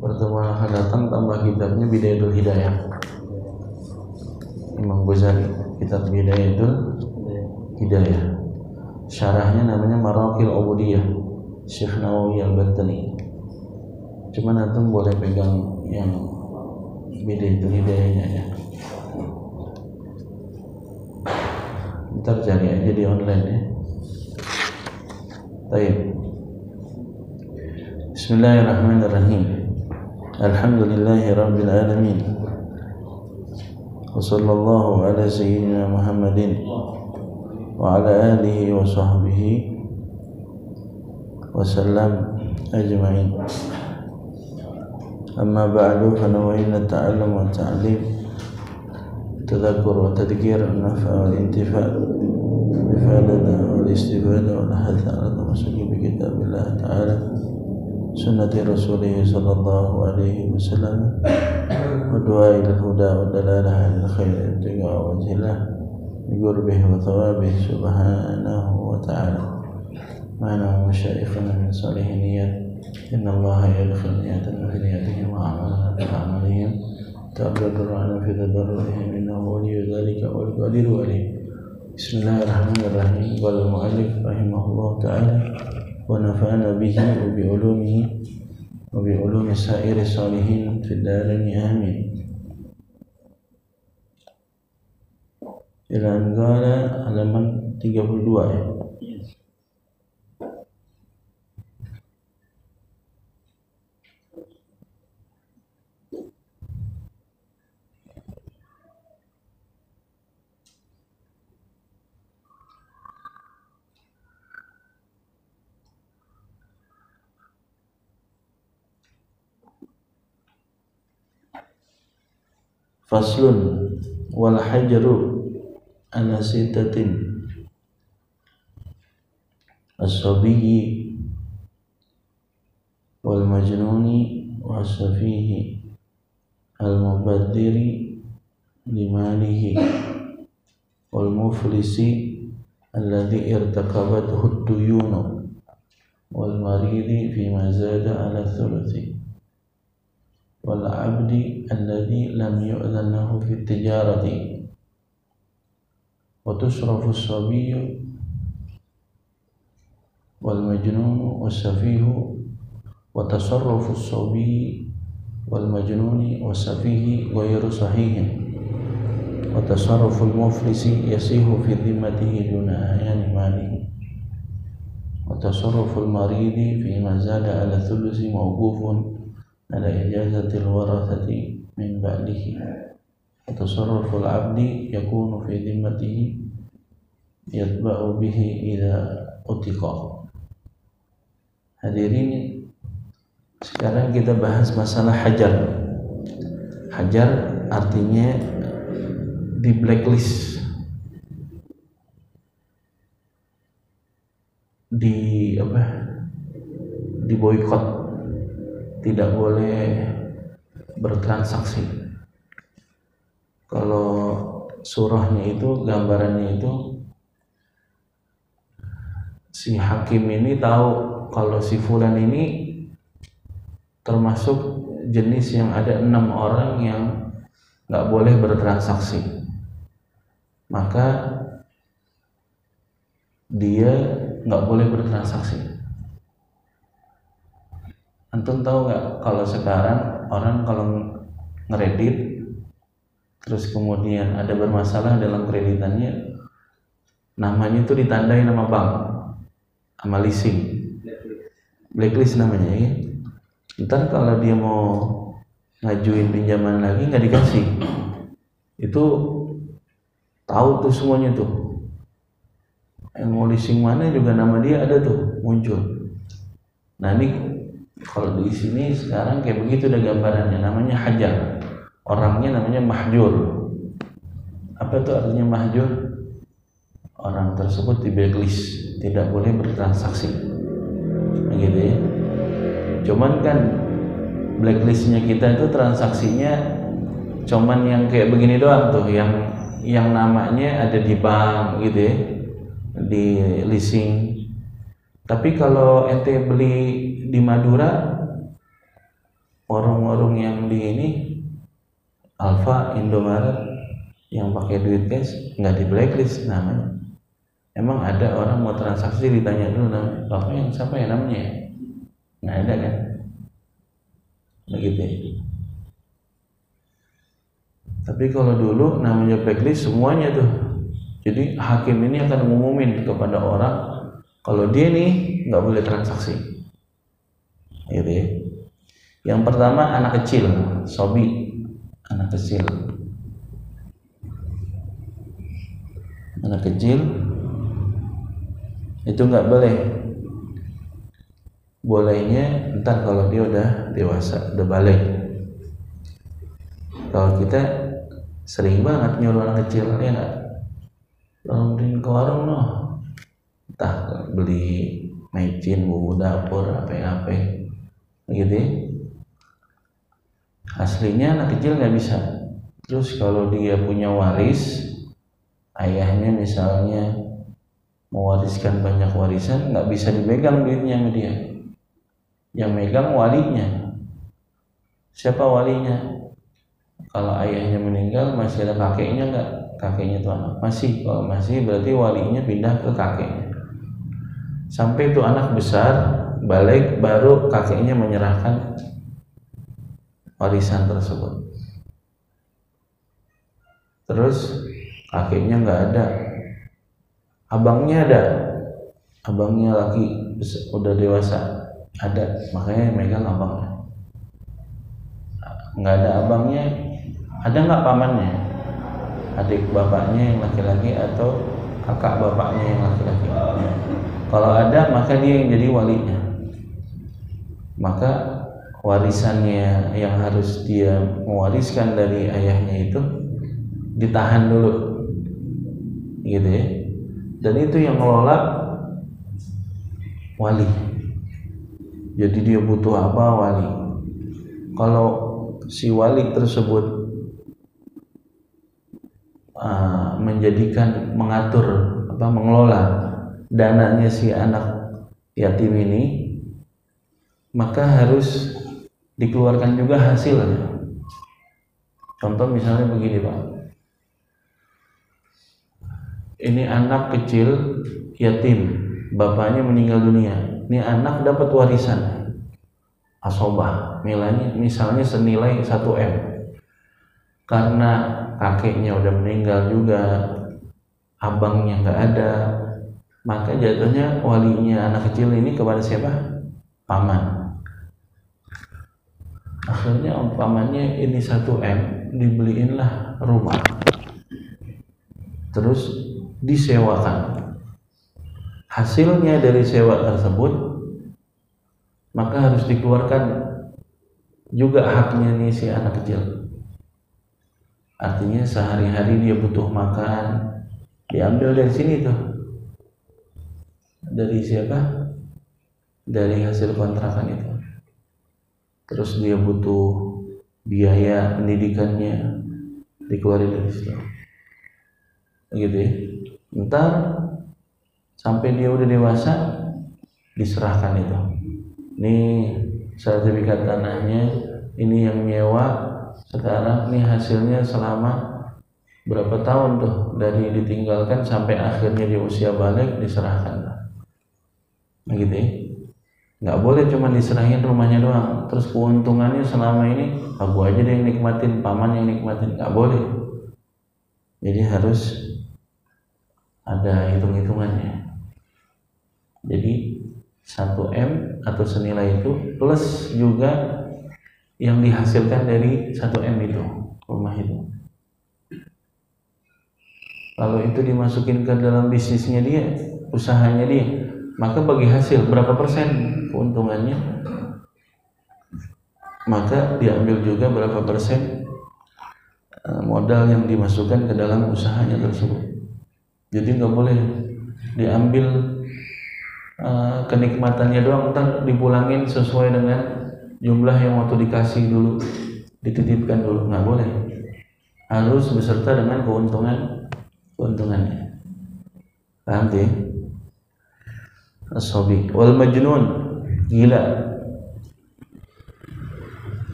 pertemuan akan datang tambah kitabnya Bidayatul Hidayah Imam Ghazali, kitab Bidayatul Hidayah. Syarahnya namanya Maraqil Ubudiyah Syekh Nawawi Al-Battani. Cuman antum boleh pegang yang Bidayatul Hidayahnya ya. Ntar cari aja di online ya. Baik. Bismillahirrahmanirrahim. Alhamdulillahi rabbil alamin. Wa sallallahu ala sayyidina Muhammadin wa ala alihi wa sahbihi wa sallam ajma'in. Amma ba'du, fa nawayna ta'allum wa ta'lim, tadhakkur wa tadhkir, an-naf'a wal intifa', ifadata wal istifada wal hadha ala tamasuki bi kitabillah ta'ala sunnati rasulih sallallahu alaihi wasallam wa du'a ila huda wa dalalah ila khair tiga wajhilah bi qurbih wa thawabih subhanahu wa ta'ala. Ma'ana masyayikhuna min salihin niyat, inna allaha yadkhul niyatan fi niyatihim wa amalana fi amalihim ta'abdadu'ana fi tadarruhim innahu waliyyu dhalika wal qadiru alayh. Bismillahirrahmanirrahim. Qala al-mu'allif rahimahullah ta'ala wa nafa'ana bihi wa bi ulumihi wa bi ulumi sa'iri salihin fid darain amin. Ila anqala halaman 32 ya. Faslun wal hajru ala sitatin as-sabiyyi wal majnuni was-safihi al-mubaddiri limalihi wal muflisi alladhi irtakabathu ad-duyunu wal maridi fima zada ala thuluthi wal abdi alladhi lam yu'dhan lahu fi tijarati wa tusrafu as-sabiyyu wal majnunu was-safihu wa tasarrufu as-sabiyyi wal majnuni was-safihi ghairu sahihin wa tasarrufu al-muflisi yasihu fi dhimmatihi duna ayani malihi wa tasarrufu al-maridi fi ma zada ala thuluthi mawqufun ala ijazatil warathati min ba'dihi wa tasarruful 'abdi yakunu fi dhimmatihi yatba'u bihi idza utiqa. Hadirin, sekarang kita bahas masalah hajar. Hajar artinya di blacklist, di boykot, tidak boleh bertransaksi. Kalau surahnya itu, gambarannya itu, si hakim ini tahu kalau si fulan ini termasuk jenis yang ada 6 orang yang nggak boleh bertransaksi, maka dia nggak boleh bertransaksi. Antum tahu nggak kalau sekarang orang kalau ngeredit terus kemudian ada bermasalah dalam kreditannya, namanya itu ditandai nama bank sama leasing, blacklist namanya ya. Ntar kalau dia mau ngajuin pinjaman lagi nggak dikasih, itu tahu tuh semuanya tuh. Yang mau leasing mana juga nama dia ada tuh muncul. Nah ini kalau di sini sekarang kayak begitu ada gambarannya, namanya hajar. Orangnya namanya mahjur. Apa itu artinya mahjur? Orang tersebut di blacklist, tidak boleh bertransaksi. Begitu ya. Cuman kan blacklistnya kita itu transaksinya cuman yang kayak begini doang tuh, yang namanya ada di bank gitu ya, di leasing. Tapi kalau ente beli di Madura warung-warung yang di ini Alfa, Indomaret yang pakai duit cash nggak di blacklist namanya. Emang ada orang mau transaksi ditanya dulu namanya, bapak yang siapa ya namanya ya? Nggak ada kan? Begitu ya. Tapi kalau dulu namanya blacklist semuanya tuh. Jadi hakim ini akan mengumumin kepada orang kalau dia nih nggak boleh transaksi. Gitu ya. Yang pertama anak kecil, sobi, anak kecil. Anak kecil itu nggak boleh. Bolehnya ntar kalau dia udah dewasa, udah balik. Kalau kita sering banget nyuruh anak kecil, ya nggak, tolong beliin ke warung loh, entah beli mecin, bumbu dapur, apa-apa, gitu ya. Aslinya anak kecil nggak bisa. Terus kalau dia punya waris, ayahnya misalnya mewariskan banyak warisan, nggak bisa dipegang duitnya sama dia. Yang megang walinya. Siapa walinya? Kalau ayahnya meninggal masih ada kakeknya nggak? Kakeknya itu anak masih. Kalau masih berarti walinya pindah ke kakeknya. Sampai itu anak besar balik, baru kakeknya menyerahkan warisan tersebut. Terus kakeknya nggak ada, abangnya ada, abangnya laki udah dewasa ada, makanya megang abangnya. Nggak ada abangnya, ada nggak pamannya, adik bapaknya yang laki-laki atau kakak bapaknya yang laki-laki. Kalau ada maka dia yang jadi walinya. Maka warisannya yang harus dia mewariskan dari ayahnya itu ditahan dulu, gitu ya. Dan itu yang ngelola wali. Jadi dia butuh apa wali. Kalau si wali tersebut mengatur mengelola dananya si anak yatim ini, maka harus dikeluarkan juga hasilnya. Contoh misalnya begini Pak, ini anak kecil yatim, bapaknya meninggal dunia, ini anak dapat warisan asobah, misalnya senilai 1 M. Karena kakeknya udah meninggal juga, abangnya nggak ada, maka jatuhnya walinya anak kecil ini kepada siapa? Paman. Akhirnya pamannya ini 1 M, dibeliinlah rumah, terus disewakan. Hasilnya dari sewa tersebut maka harus dikeluarkan juga haknya nih si anak kecil. Artinya sehari-hari dia butuh makan, diambil dari sini tuh. Dari siapa? Dari hasil kontrakan itu. Terus dia butuh biaya pendidikannya, dikeluarin dari situ. Gitu ya. Ntar sampai dia udah dewasa diserahkan itu. Ini sertifikat tanahnya, ini yang nyewa sekarang, ini hasilnya selama berapa tahun tuh dari ditinggalkan sampai akhirnya di usia balik diserahkan. Nah gitu ya. Nggak boleh cuma diserahin rumahnya doang, terus keuntungannya selama ini aku aja deh yang nikmatin, paman yang nikmatin, nggak boleh. Jadi harus ada hitung-hitungannya. Jadi 1 M atau senilai itu plus juga yang dihasilkan dari 1 M itu, rumah itu. Kalau itu dimasukin ke dalam bisnisnya dia, usahanya dia, maka bagi hasil berapa persen keuntungannya, maka diambil juga berapa persen modal yang dimasukkan ke dalam usahanya tersebut. Jadi nggak boleh diambil kenikmatannya doang, ntar dipulangin sesuai dengan jumlah yang waktu dikasih dulu, dititipkan dulu, nggak boleh. Harus beserta dengan keuntungannya. Paham ya? As-sobi wal majnun, gila.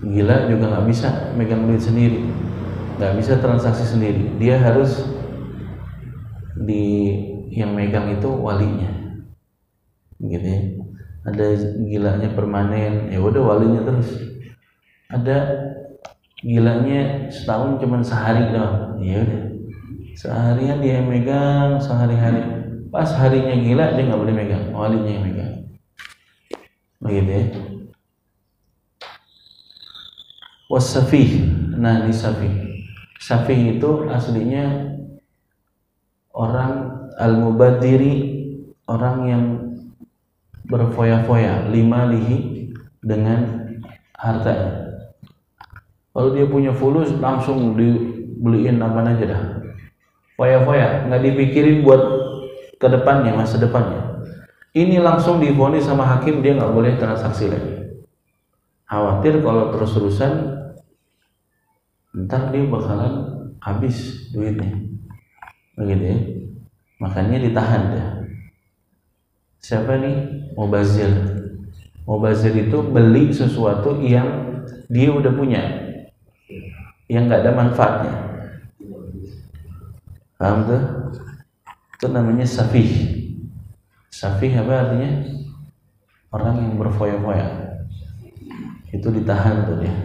Gila juga nggak bisa megang duit sendiri, nggak bisa transaksi sendiri. Dia harus yang megang itu walinya, gitu ya. Ada gilanya permanen, ya udah walinya terus. Ada gilanya setahun cuman sehari doang, ya udah. Seharian dia yang megang sehari-hari. Pas harinya gila dia nggak boleh megang, walinya yang megang. Begitu ya. Wasafih, nah ini safih. Safih itu aslinya orang al-mubadiri, orang yang berfoya-foya, lima lihi dengan hartanya. Kalau dia punya fulus langsung dibeliin apa aja dah. Foya-foya, nggak dipikirin buat ke depannya, masa depannya. Ini langsung divonis sama hakim, dia nggak boleh transaksi lagi. Khawatir kalau terus-terusan ntar dia bakalan habis duitnya, begitu ya. Makanya ditahan dia. Siapa nih? Mubazir. Mubazir itu beli sesuatu yang dia udah punya, yang nggak ada manfaatnya. Paham tuh? Itu namanya safih. Safih apa artinya? Orang yang berfoya-foya. Itu ditahan tuh dia.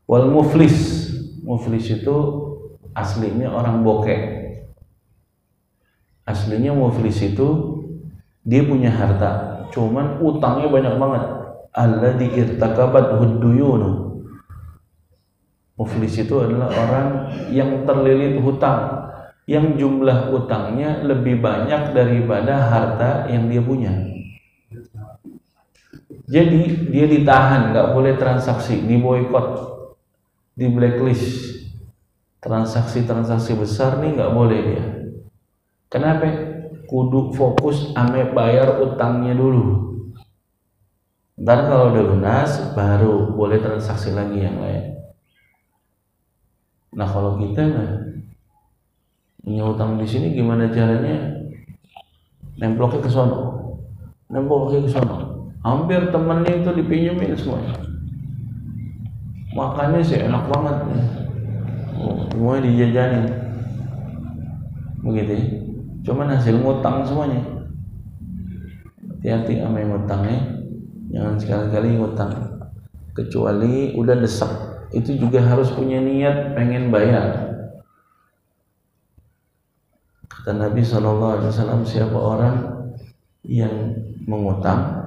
Wal muflis. Muflis itu aslinya orang bokeh. Aslinya muflis itu dia punya harta, cuman utangnya banyak banget. Alladzi irtakabat hudduyunu. Muflis itu adalah orang yang terlilit hutang, yang jumlah utangnya lebih banyak daripada harta yang dia punya. Jadi dia ditahan, nggak boleh transaksi, diboikot, di blacklist. Transaksi-transaksi besar nih nggak boleh dia. Kenapa? Kudu fokus ame bayar utangnya dulu. Ntar kalau udah lunas baru boleh transaksi lagi yang lain. Nah kalau kita punya utang di sini gimana caranya? Nemploknya ke sono, nemploknya ke sono. Hampir temennya itu dipinjemin semuanya. Makannya sih enak banget, semuanya dijajanin, begitu ya. Cuman hasil ngutang semuanya. Hati-hati sama yang ngutangnya, jangan sekali-kali ngutang. Kecuali udah desek, itu juga harus punya niat pengen bayar. Kata Nabi SAW, siapa orang yang mengutang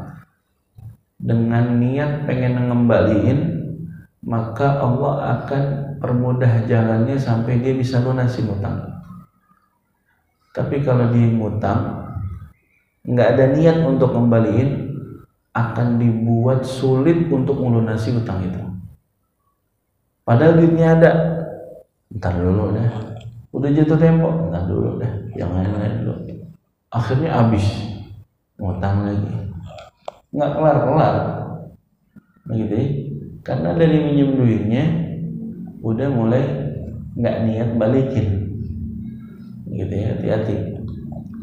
dengan niat pengen ngembaliin, maka Allah akan permudah jalannya sampai dia bisa lunasin utang. Tapi kalau dia ngutang nggak ada niat untuk ngembaliin, akan dibuat sulit untuk melunasi utang itu. Padahal duitnya ada, ntar dulu dah. Udah jatuh tempo, ntar dulu dah. Yang lain-lain dulu. Akhirnya habis, ngutang lagi. Nggak kelar-kelar, begitu ya. Karena dari minjem duitnya udah mulai nggak niat balikin, gitu ya. Hati-hati.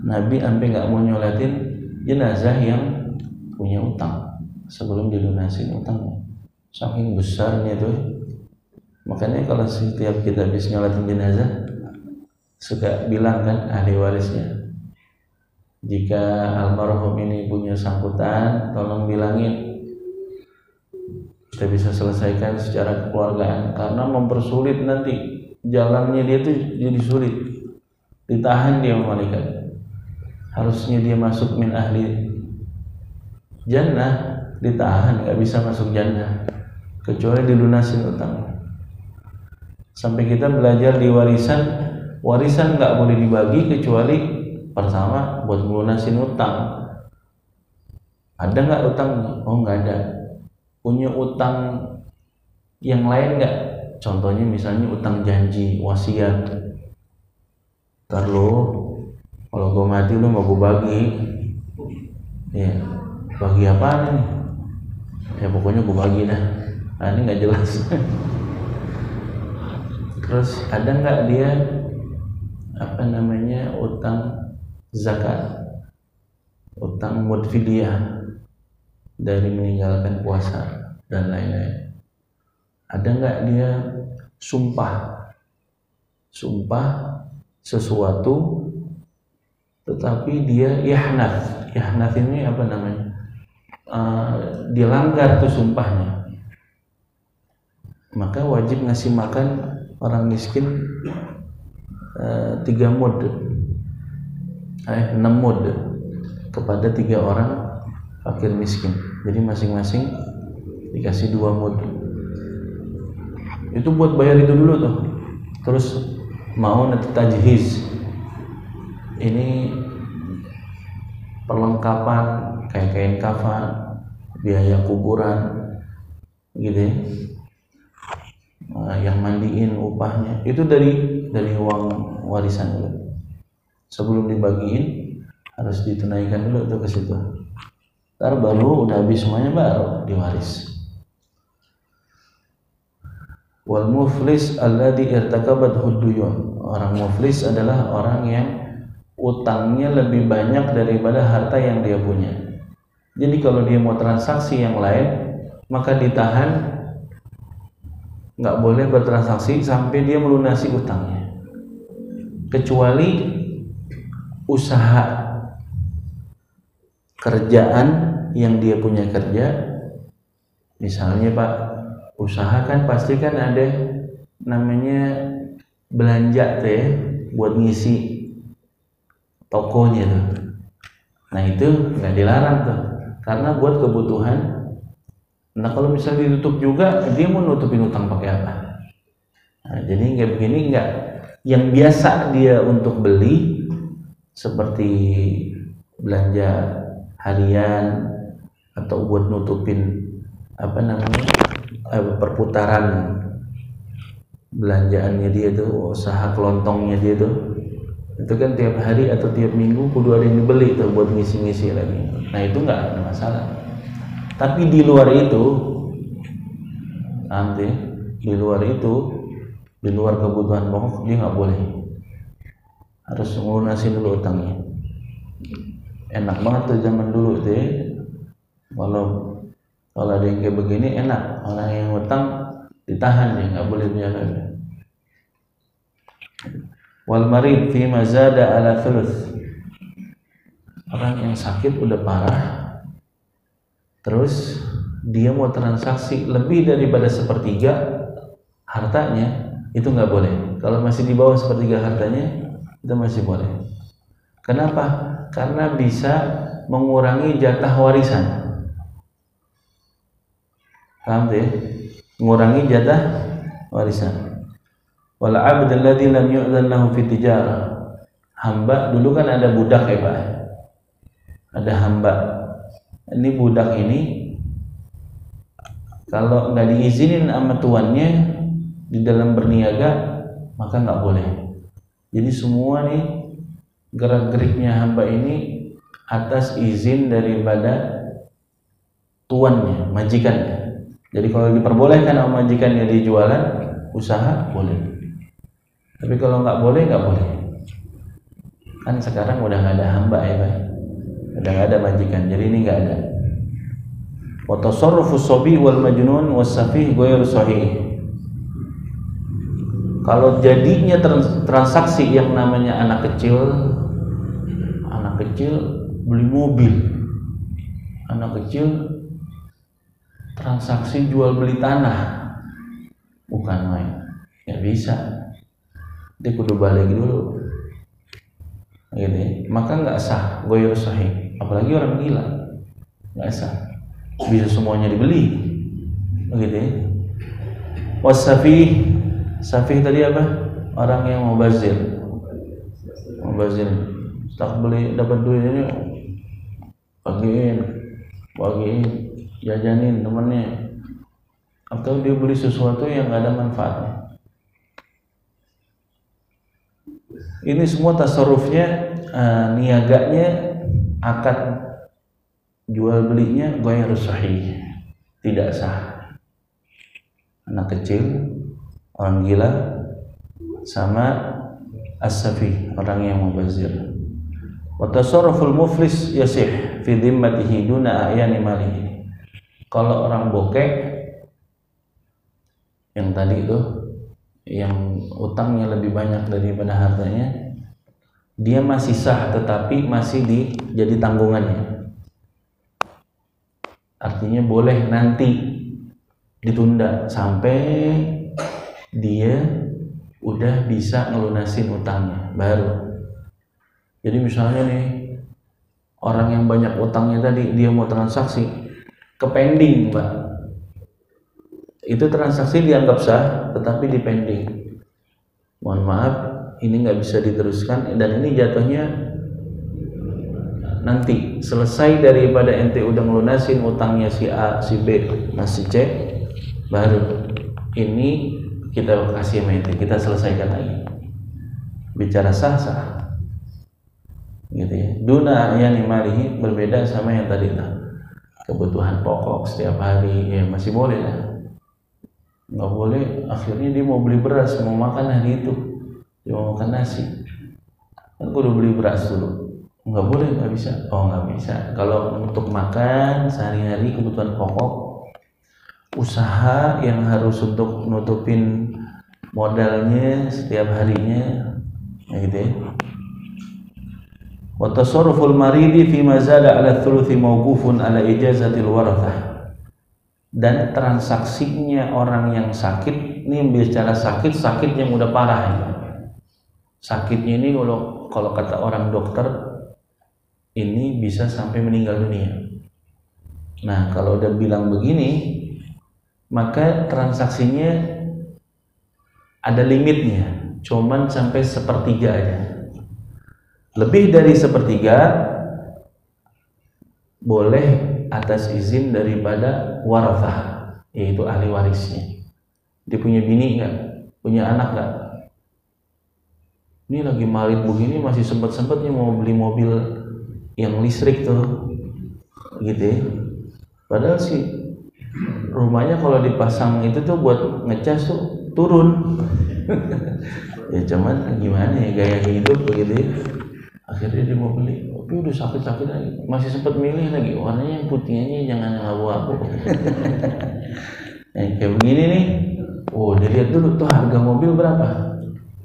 Nabi sampai nggak mau nyolatin jenazah yang punya utang sebelum dilunasin utangnya, saking besarnya tuh. Makanya kalau setiap kita habis nyolatin jenazah suka bilang kan ahli warisnya, jika almarhum ini punya sambutan, tolong bilangin kita bisa selesaikan secara kekeluargaan, karena mempersulit nanti jalannya dia tuh jadi sulit. Ditahan dia malaikat. Harusnya dia masuk min ahli jannah, ditahan, nggak bisa masuk jannah kecuali dilunasin utang. Sampai kita belajar di warisan nggak boleh dibagi kecuali pertama buat melunasin utang. Ada nggak utang? Oh nggak ada. Punya utang yang lain nggak? Contohnya misalnya utang janji, wasiat. Ntar lo, kalau gue mati lo mau gue bagi, ya bagi apaan nih? Ya pokoknya gue bagi dah. Nah ini nggak jelas. Terus ada nggak dia utang zakat, utang mudfidiyah dari meninggalkan puasa? dan lain-lain. Ada nggak dia sumpah sesuatu tetapi dia yahnaf ini apa namanya, dilanggar tuh sumpahnya, maka wajib ngasih makan orang miskin 3 mud, 6 mud kepada 3 orang fakir miskin. Jadi masing-masing dikasih 2 mud. Itu buat bayar itu dulu tuh. Terus mau nanti tajhiz, ini perlengkapan kayak kain kafan, biaya kuburan gitu ya. Yang mandiin upahnya itu dari uang warisan dulu. Sebelum dibagiin harus ditunaikan dulu tuh ke situ. Ntar baru udah habis semuanya baru diwaris. Wal muflis alladhi irtakabat huduyun. Orang muflis adalah orang yang utangnya lebih banyak daripada harta yang dia punya. Jadi kalau dia mau transaksi yang lain, maka ditahan, nggak boleh bertransaksi sampai dia melunasi utangnya, kecuali usaha kerjaan yang dia punya kerja. Misalnya Pak, usaha kan pasti kan ada namanya belanja tuh ya, buat ngisi tokonya tuh. Nah itu nggak dilarang tuh, karena buat kebutuhan. Nah kalau misalnya ditutup juga, dia mau nutupin utang pakai apa? Nah, jadi nggak begini, nggak. Yang biasa dia untuk beli seperti belanja harian atau buat nutupin apa namanya, perputaran belanjaannya dia tuh, usaha kelontongnya dia tuh, itu kan tiap hari atau tiap minggu kudu ada yang dibeli tuh buat ngisi-ngisi lagi. Nah itu nggak ada masalah. Tapi di luar itu, nanti di luar kebutuhan pokok dia nggak boleh, harus melunasi dulu utangnya. Enak banget tuh zaman dulu tuh ya. Kalau ada yang kayak begini enak, orang yang utang ditahan dia, nggak boleh biarkan. Wal marid fi mazada ala thuluth. Orang yang sakit udah parah, terus dia mau transaksi lebih daripada 1/3 hartanya, itu nggak boleh. Kalau masih di bawah 1/3 hartanya, itu masih boleh. Kenapa? Karena bisa mengurangi jatah warisan. Paham tuh ya? Mengurangi jatah warisan. Wal 'abd alladzi lam yu'dzan lahu fi tijarah. Hamba dulu kan ada budak ya Pak. Ada hamba. Ini budak ini kalau nggak diizinin sama tuannya di dalam berniaga, maka nggak boleh. Jadi semua nih gerak-geriknya hamba ini atas izin daripada tuannya, majikannya. Jadi kalau diperbolehkan sama majikannya di jualan, usaha boleh. Tapi kalau nggak boleh, nggak boleh. Kan sekarang udah nggak ada hamba ya Pak. Udah nggak ada majikan, jadi ini nggak ada. Wa tasarrufu shabi wal majnun was safih ghairu sahih. Kalau jadinya transaksi yang namanya anak kecil beli mobil, anak kecil transaksi jual beli tanah, bukan main, nggak bisa. Dia kudu balik dulu, gitu ya. Maka nggak sah, ghairu sahih. Apalagi orang gila, nggak sah. Bisa semuanya dibeli, begitu ya. Wasafih, safih tadi apa? Orang yang mubazir, tak beli dapat duit ini, bagiin, jajanin temennya, atau dia beli sesuatu yang nggak ada manfaatnya. Ini semua tasarrufnya, niaganya, akad jual belinya ghairu sahih, tidak sah. Anak kecil, orang gila, sama as-safi, orang yang mubazir. Wa tasarruful muflis yasih fi dhimmatihi duna a'yani malihi. Kalau orang bokeh yang tadi itu, yang utangnya lebih banyak daripada hartanya, dia masih sah tetapi masih jadi tanggungannya. Artinya boleh nanti ditunda sampai dia udah bisa ngelunasin utangnya baru. Jadi misalnya nih, orang yang banyak utangnya tadi, dia mau transaksi ke pending, Pak. Itu transaksi dianggap sah tetapi di pending. Mohon maaf, ini nggak bisa diteruskan dan ini jatuhnya nanti selesai daripada ente udah ngelunasin utangnya si A, si B, si C, baru ini kita kasih sama ente, kita selesaikan lagi. Bicara sah-sah gitu ya. Duna yani malihi, berbeda sama yang tadi lah. Kebutuhan pokok setiap hari ya masih boleh lah. Nggak boleh akhirnya dia mau beli beras, mau makan hari itu, dia mau makan nasi, kan kudu beli beras dulu. Nggak boleh, nggak bisa. Oh nggak bisa. Kalau untuk makan sehari-hari kebutuhan pokok, usaha yang harus untuk nutupin modalnya setiap harinya, gitu ya. Wa tasarruful maridi fi ma zada ala thuluthi mawqufun ala ijazatil warathah. Dan transaksinya orang yang sakit, ini bicara sakit yang udah parah ya. Sakitnya ini kalau kata orang dokter ini bisa sampai meninggal dunia. Nah, kalau udah bilang begini, maka transaksinya ada limitnya, cuman sampai sepertiga aja. Lebih dari sepertiga boleh atas izin daripada warathah, yaitu ahli warisnya. Dia punya bini nggak, punya anak nggak? Ini lagi marit begini masih sempet-sempetnya mau beli mobil yang listrik tuh, gitu ya. Padahal sih rumahnya kalau dipasang itu tuh buat ngecas tuh turun. Ya cuman gimana ya, gaya hidup begitu ya. Akhirnya dia mau beli, tapi udah sakit-sakit lagi, masih sempat milih lagi warnanya yang putihnya jangan yang abu-abu. Nah, kayak begini nih, oh dilihat dulu tuh harga mobil berapa.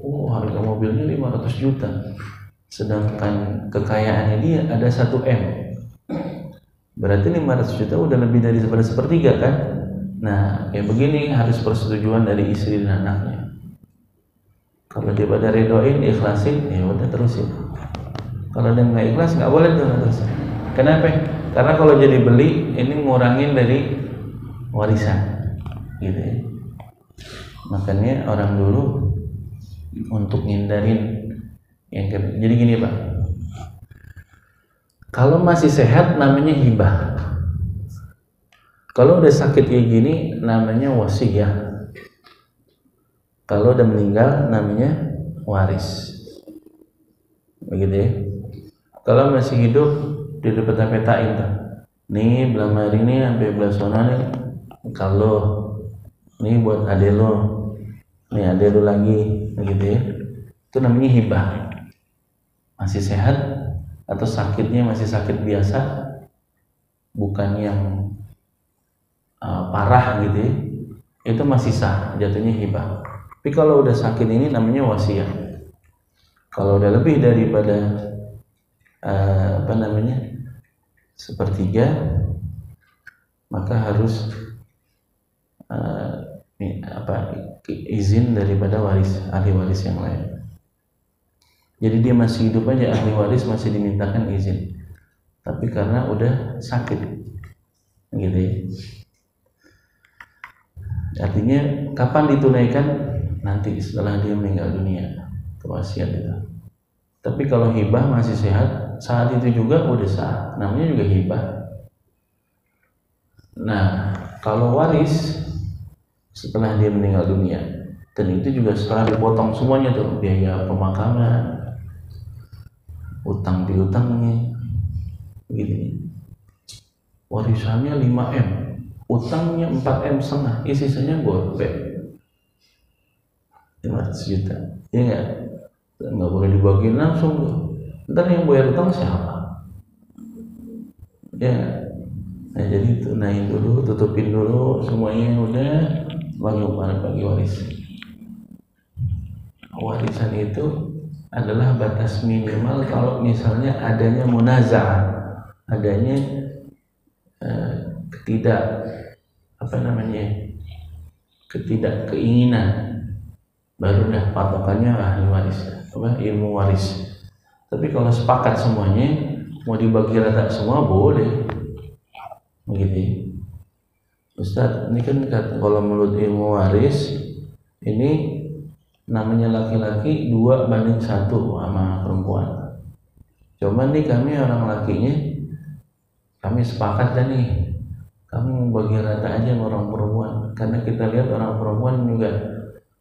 Oh harga mobilnya 500 juta, sedangkan kekayaannya dia ada 1 M, berarti 500 juta udah lebih dari sepertiga kan. Nah kayak begini harus persetujuan dari istri dan anaknya. Kalau dia pada redoin, ikhlasin, ya udah terusin. Kalau dia nggak ikhlas, nggak boleh tuh terus. Kenapa? Karena kalau jadi beli, ini ngurangin dari warisan, gitu ya. Makanya orang dulu untuk ngindarin yang jadi gini Pak. Kalau masih sehat namanya hibah. Kalau udah sakit kayak gini namanya wasiyah. Kalau udah meninggal namanya waris. Begitu ya. Kalau masih hidup dipeta-petain tuh. Nih belum hari ini sampai belas zona nih. Kalau nih buat adek lo, nih adek lo lagi, begitu ya. Itu namanya hibah. Masih sehat atau sakitnya masih sakit biasa, bukan yang parah gitu ya. Itu masih sah, jatuhnya hibah. Tapi kalau udah sakit ini namanya wasiat. Kalau udah lebih daripada sepertiga, maka harus izin daripada ahli waris yang lain. Jadi dia masih hidup aja, ahli waris masih dimintakan izin, tapi karena udah sakit, gitu ya. Artinya kapan ditunaikan? Nanti setelah dia meninggal dunia, kewasiat itu. Tapi kalau hibah masih sehat, saat itu juga udah sah, namanya juga hibah. Nah, kalau waris setelah dia meninggal dunia, dan itu juga setelah dipotong semuanya tuh, biaya pemakaman, utang piutangnya, begini. Warisannya 5M, utangnya 4M setengah, sisanya gope 500 juta, ya nggak boleh dibagiin langsung tuh. Ntar yang bayar utang siapa? Ya, nah jadi tunain dulu, tutupin dulu semuanya udah, bagi bagi waris. Warisan itu adalah batas minimal kalau misalnya adanya munaza'ah, adanya ketidakkeinginan, baru dah patokannya ahli waris, ilmu waris. Tapi kalau sepakat semuanya mau dibagi rata semua boleh, begitu. Ustaz, ini kan kalau menurut ilmu waris ini namanya laki-laki 2:1 sama perempuan. Cuman nih kami orang lakinya, kami sepakat dah nih, kami mau bagi rata aja sama orang perempuan, karena kita lihat orang perempuan juga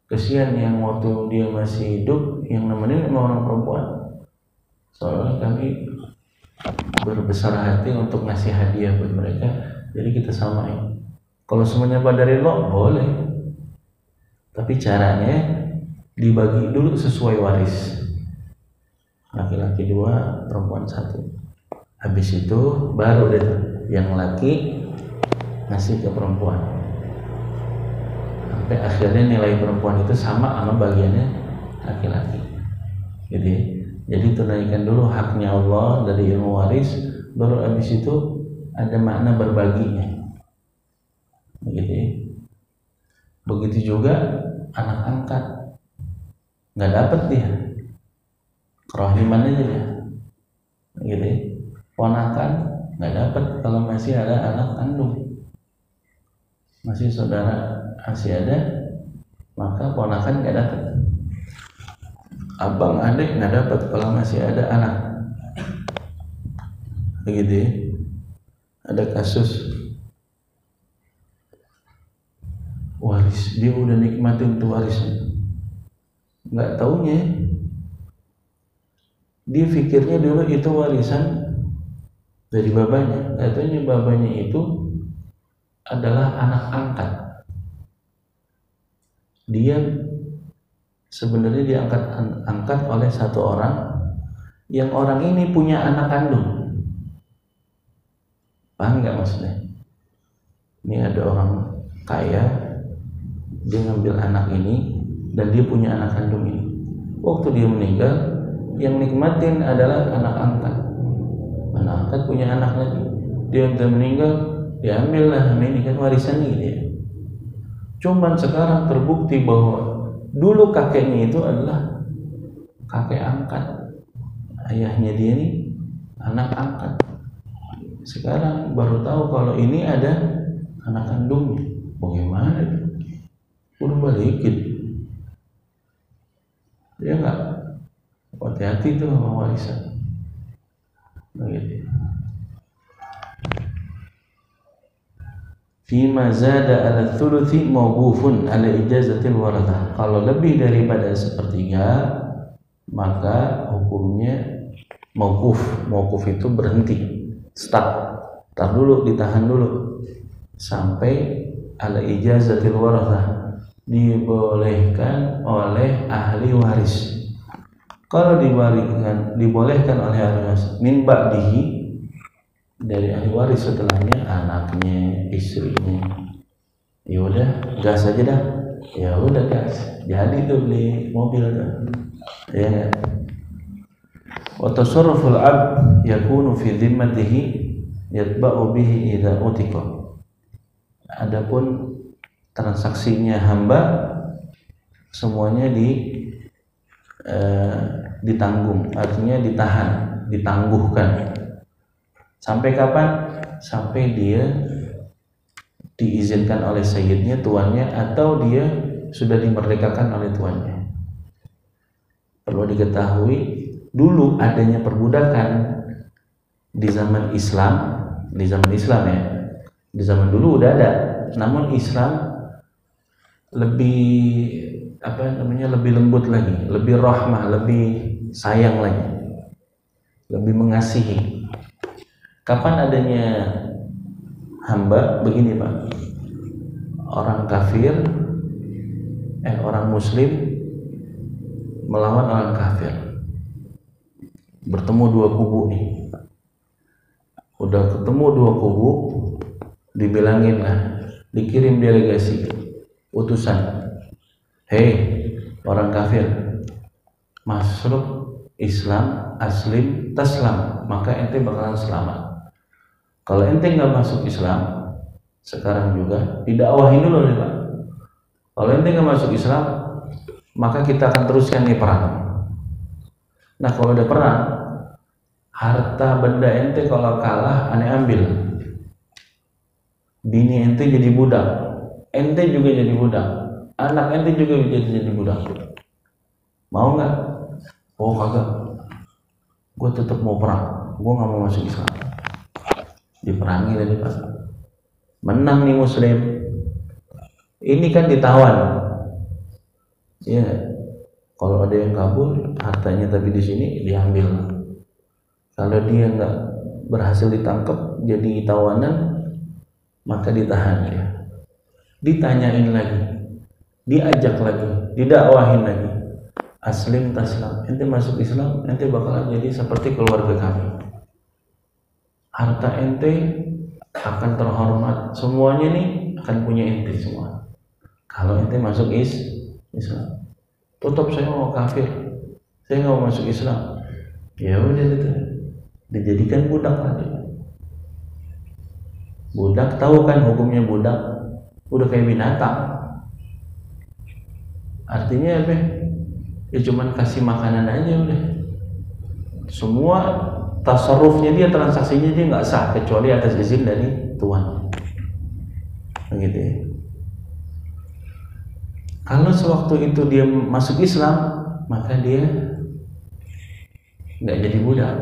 kesian yang waktu dia masih hidup yang nemenin sama orang perempuan. Soalnya kami berbesar hati untuk ngasih hadiah buat mereka, jadi kita samain. Kalau semuanya dari lo boleh, tapi caranya dibagi dulu sesuai waris, laki-laki 2, perempuan 1. Habis itu baru deh yang laki ngasih ke perempuan, sampai akhirnya nilai perempuan itu sama bagiannya laki-laki. Jadi tunaikan dulu haknya Allah dari ilmu waris, baru habis itu ada makna berbaginya. Begitu juga anak angkat, nggak dapat dia, kerohiman aja dia, ponakan nggak dapat kalau masih ada anak kandung, masih saudara masih ada, maka ponakan nggak dapat. Abang adik nggak dapat kalau masih ada anak, begitu. Ada kasus waris, dia udah nikmatin tuh warisnya, nggak taunya dia pikirnya dulu itu warisan dari babanya, nggak taunya babanya itu adalah anak angkat. Dia sebenarnya diangkat oleh satu orang, yang orang ini punya anak kandung. Paham nggak maksudnya? Ini ada orang kaya, dia ngambil anak ini dan dia punya anak kandung ini. Waktu dia meninggal, yang nikmatin adalah anak angkat. Anak angkat punya anak lagi, dia udah meninggal, diambil lah ini kan warisannya dia. Cuman sekarang terbukti bahwa dulu kakeknya itu adalah kakek angkat, ayahnya dia ini anak angkat. Sekarang baru tahu kalau ini ada anak kandungnya. Bagaimana itu? Udah balikin. Dia nggak hati-hati tuh sama warisan. Begitu. Fima zada ala thuluthi mawqufun ala ijazatil warathah. Kalau lebih daripada sepertiga, maka hukumnya mawquf. Mawquf itu berhenti, stop, tar dulu, ditahan dulu sampai ala ijazatil warathah, dibolehkan oleh ahli waris. Kalau dibolehkan oleh ahli waris, min ba'dihi, dari ahli waris setelahnya, anaknya, istrinya, ya udah gas aja dah, ya udah gas, jadi tuh beli mobil tuh, ya. Wa tasarruful 'abd yakunu fi dhimmatihi yatba'u bihi idza utiqa. Adapun transaksinya hamba semuanya ditanggung, artinya ditahan, ditangguhkan. Sampai kapan? Sampai dia diizinkan oleh sayyidnya, tuannya, atau dia sudah dimerdekakan oleh tuannya. Perlu diketahui, dulu adanya perbudakan di zaman Islam, ya. Di zaman dulu udah ada, namun Islam lebih lebih lembut lagi, lebih rahmah, lebih sayang lagi, lebih mengasihi. Kapan adanya hamba? Begini Pak, orang kafir, orang muslim melawan orang kafir, bertemu dua kubu nih. Udah ketemu dua kubu, dibilangin lah, dikirim delegasi, utusan, hei orang kafir, masuk Islam, aslim, taslam, maka ente bakalan selamat. Kalau ente nggak masuk Islam sekarang juga, didakwahin dulu nih Pak. Kalau ente nggak masuk Islam, maka kita akan teruskan nih perang. Nah kalau ada perang, harta benda ente kalau kalah ane ambil. Bini ente jadi budak, ente juga jadi budak, anak ente juga jadi budak. Mau nggak? Oh kagak, gue tetap mau perang, gue nggak mau masuk Islam. Diperangi tadi Pak, menang nih Muslim. Ini kan ditawan, ya. Kalau ada yang kabur hartanya tapi di sini diambil. Kalau dia nggak berhasil ditangkap jadi tawanan, maka ditahan dia. Ditanyain lagi, diajak lagi, didakwahin lagi. Aslim taslam, ente masuk Islam, ente bakalan jadi seperti keluarga kami. Harta ente akan terhormat, semuanya nih akan punya ente semua. Kalau ente masuk Islam, tetap saya mau kafir, saya nggak mau masuk Islam. Ya udah gitu, dijadikan budak lagi. Budak tahu kan hukumnya budak, udah kayak binatang. Artinya apa? Ya cuman kasih makanan aja udah. Semua tasarrufnya dia, transaksinya dia nggak sah kecuali atas izin dari tuan. Begitu ya. Kalau sewaktu itu dia masuk Islam, maka dia nggak jadi budak.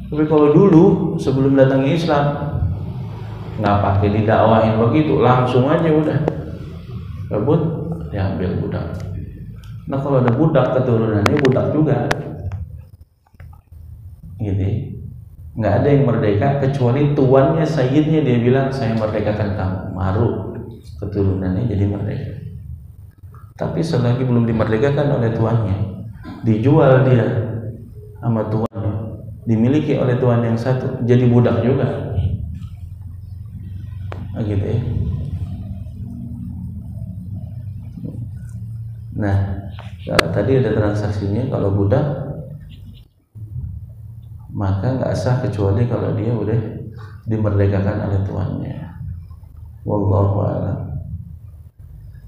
Tapi kalau dulu sebelum datangnya Islam, nggak pakai didakwahin begitu, langsung aja udah rebut, diambil budak. Nah kalau ada budak keturunannya budak juga, gitu. Nggak ada yang merdeka kecuali tuannya, sayyidnya dia bilang saya merdekakan kamu, baru keturunannya jadi merdeka. Tapi selagi belum dimerdekakan oleh tuannya, dijual dia sama tuannya, dimiliki oleh tuan yang satu, jadi budak juga, gitu ya. Nah, tadi ada transaksinya. Kalau budak maka nggak sah kecuali kalau dia udah dimerdekakan oleh tuannya. Wallahu a'lam.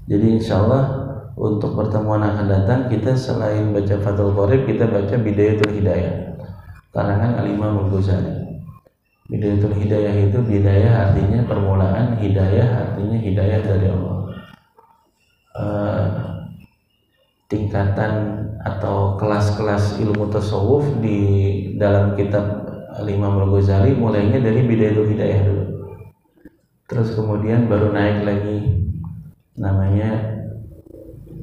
Jadi insyaallah untuk pertemuan akan datang kita selain baca Fathul Qorib, kita baca Bidayatul Hidayah karangan Al-Imam Al-Ghazali. Bidayatul Hidayah itu, bidayah artinya permulaan, hidayah artinya hidayah dari Allah. Tingkatan atau kelas-kelas ilmu tasawuf di dalam kitab Al-Imam Al-Ghazali mulainya dari Bidayatul Hidayah dulu, terus kemudian baru naik lagi namanya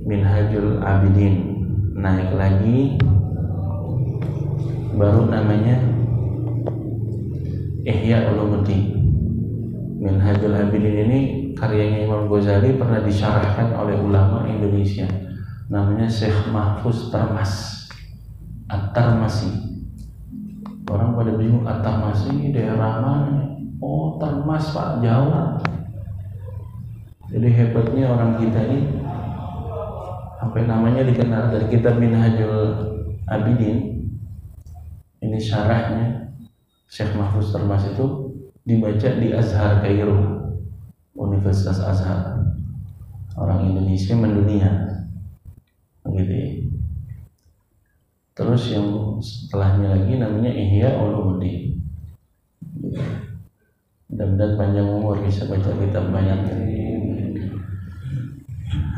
Minhajul Abidin, naik lagi baru namanya Ihya Ulumuddin. Minhajul Abidin ini karyanya Imam Ghazali pernah disyarahkan oleh ulama Indonesia, namanya Syekh Mahfuz Tarmas, At-Tarmasi. Orang pada bingung, At-Tarmasi daerah mana? Oh Tarmas Pak, Jawa. Jadi hebatnya orang kita ini sampai namanya dikenal dari kitab Minhajul Abidin. Ini syarahnya Syekh Mahfuz Tarmas itu dibaca di Azhar Kairo, Universitas Azhar. Orang Indonesia mendunia, begitu ya. Terus yang setelahnya lagi namanya Ihya Ulumuddin. Mudah-mudahan panjang umur bisa baca kitab banyak.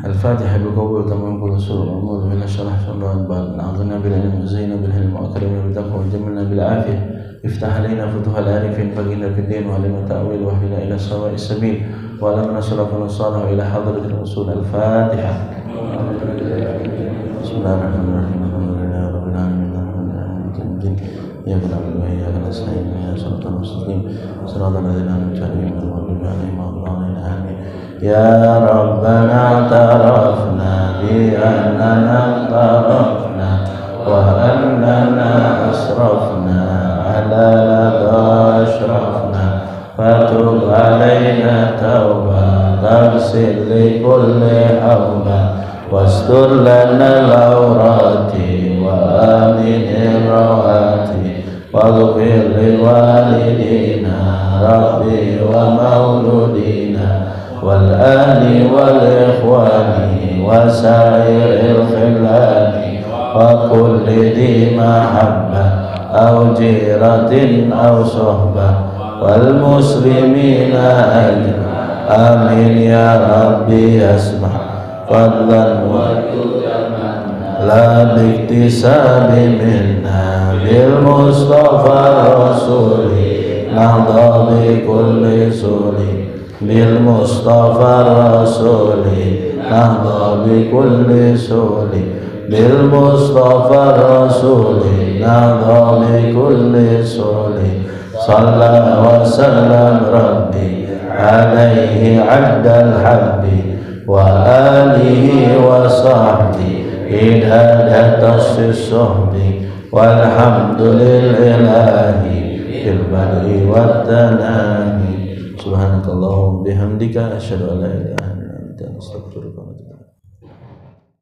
Al-Fatihah biqaul tamam qul surah umur min syarah sallallahu alaihi na'udzuna bil ilmi zaina bil hilmi wa akrimna bil taqwa wa jamilna bil afiyah iftah alaina futuhal arifin faqina fid din wa lana ta'wil wa hila ila sawa'is sabil wa lana salafun salih ila hadratil rasul. Al-Fatihah. Bismillahirrahmanirrahim. Alhamdulillahi rabbil alamin. Ya Rabbi wa ya nasta'in ya siratal mustaqim siratal ladzina an'amta 'alaihim ghairil maghdubi 'alaihim waladdallin. Amin. Ya Rabbana tarafna bi annana tarafna wa annana asrafna ala la ashrafna فتب علينا توبة تغسل لكل حوبة واستر لنا العورات وآمن الروات واغفر لوالدينا ربي ومولودينا والآل والإخوان وسائر الخلان وكل ذي محبة أو جيرة أو صحبة والمسلمين أجمعين آمين يا ربي اسمع فضلا لا باكتساب منا بالمصطفى الرسول نهضى بكل سول بالمصطفى الرسول نهضى بكل سول بالمصطفى الرسول نهضى بكل سول صلى وسلم ربي عليه عد الحب وآله وصحبه إدادة الصحب والحمد لله في البدء والتنامي سبحانك اللهم وبحمدك أشهد أن لا إله إلا أنت أستغفرك